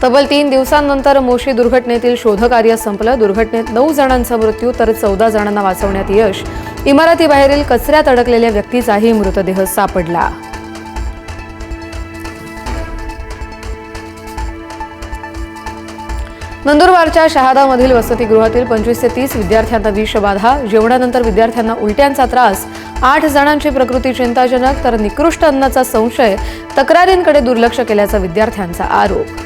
तब्बल 3 दिवसांनंतर मोशी दुर्घटनेतील शोधकार्य संपलं. दुर्घटनेत 9 जणांचा मृत्यू तर 14 जणांना वाचवण्यात यश. इमारतीबाहेरील कचऱ्यात अडकलेल्या व्यक्तीचाही मृतदेह सापडला. नंदुरबारच्या शहादामधील वसतिगृहातील 25 ते 30 विद्यार्थ्यांना विषबाधा. जेवणानंतर विद्यार्थ्यांना उलट्यांचा त्रास. 8 जणांची प्रकृती चिंताजनक तर निकृष्ट अन्नाचा संशय. तक्रारींकडे दुर्लक्ष केल्याचा विद्यार्थ्यांचा आरोप.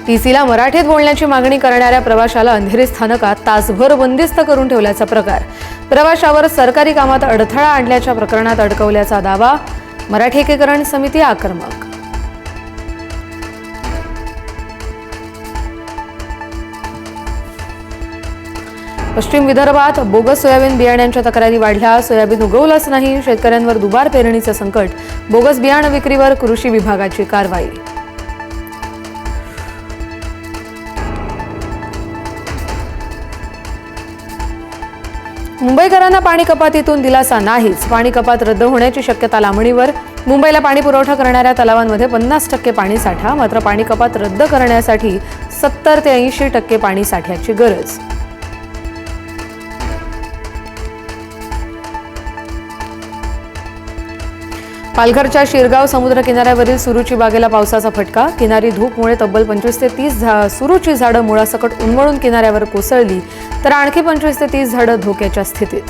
टीसीला मराठीत बोलण्याची मागणी करणाऱ्या प्रवाशाला अंधेरी स्थानकात तासभर बंदिस्त करून ठेवल्याचा प्रकार. प्रवाशावर सरकारी कामात अडथळा आणल्याच्या प्रकरणात अडकवल्याचा दावा. मराठी एकीकरण समिती आक्रमक. पश्चिम विदर्भात बोगस सोयाबीन बियाण्यांच्या तक्रारी वाढल्या. सोयाबीन उगवलंच नाही. शेतकऱ्यांवर दुबार पेरणीचं संकट. बोगस बियाणं विक्रीवर कृषी विभागाची कारवाई. मुंबईकरांना पाणी कपातीतून दिलासा नाहीच. पाणी कपात रद्द होण्याची शक्यता लांबणीवर. मुंबईला पाणी पुरवठा करणाऱ्या तलावांमध्ये 50% पाणी साठा. मात्र पाणी कपात रद्द करण्यासाठी 70 ते 80% पाणी साठ्याची गरज. पालघरच्या शिरगाव समुद्र किनाऱ्यावरील सुरूची बागेला पावसाचा फटका. किनारी धूपमुळे तब्बल 25 ते 30 सुरूची झाडं मुळासकट उन्मळून किनाऱ्यावर कोसळली तर आणखी 25 ते 30 झाडं धोक्याच्या स्थितीत.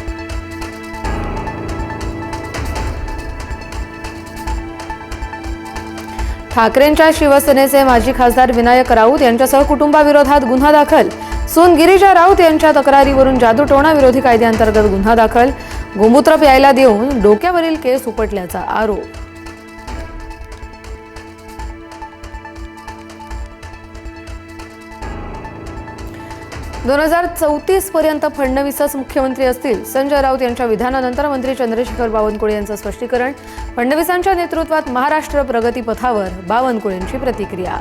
ठाकरेंच्या शिवसेनेचे माजी खासदार विनायक राऊत यांच्यासह कुटुंबाविरोधात गुन्हा दाखल. सून गिरीजा राऊत यांच्या तक्रारीवरून जादूटोणा विरोधी कायद्याअंतर्गत गुन्हा दाखल. गोमूत्र प्यायला देऊन डोक्यावरील केस उपटल्याचा आरोप. ...2034 पर्यंत फडणवीसच मुख्यमंत्री असतील. संजय राऊत यांच्या विधानानंतर मंत्री चंद्रशेखर बावनकुळे यांचं स्पष्टीकरण. फडणवीसांच्या नेतृत्वात महाराष्ट्र प्रगतीपथावर. बावनकुळेंची प्रतिक्रिया.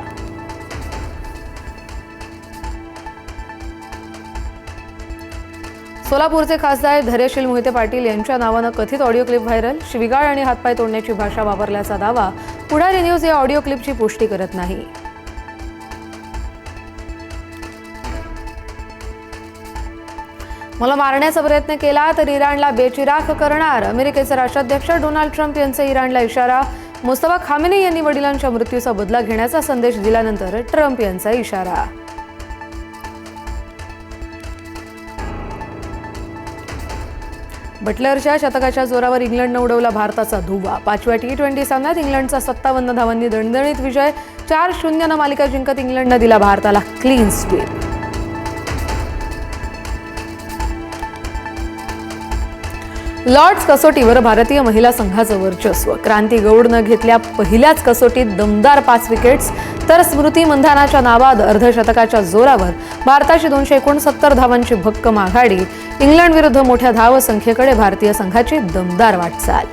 सोलापूरचे खासदार धैर्यशील मोहिते पाटील यांच्या नावानं कथित ऑडिओ क्लिप व्हायरल. शिवीगाळ आणि हातपाय तोडण्याची भाषा वापरल्याचा दावा. पुढारी न्यूज या ऑडिओ क्लिपची पुष्टी करत नाही. मला मारण्याचा प्रयत्न केला तर इराणला बेचिराख करणार. अमेरिकेचे राष्ट्राध्यक्ष डोनाल्ड ट्रम्प यांचा इराणला इशारा. मुस्तफा खामेनी यांनी वडिलांच्या मृत्यूचा बदला घेण्याचा संदेश दिल्यानंतर ट्रम्प यांचा इशारा. बटलरच्या शतकाच्या जोरावर इंग्लंडनं उडवला भारताचा धुव्वा. 5व्या T20 सामन्यात इंग्लंडचा 57 धावांनी दणदणीत विजय. 4-0 मालिका जिंकत इंग्लंडनं दिला भारताला क्लीन स्वीप. लॉर्ड्स कसोटीवर भारतीय महिला संघाचं वर्चस्व. क्रांती गौडनं घेतल्या पहिल्याच कसोटीत दमदार 5 विकेट्स तर स्मृती मंधानाच्या नावात अर्धशतकाच्या जोरावर भारताची 269 धावांची भक्कम आघाडी. इंग्लंड विरुद्ध मोठ्या धावसंख्येकडे भारतीय संघाची दमदार वाटचाल.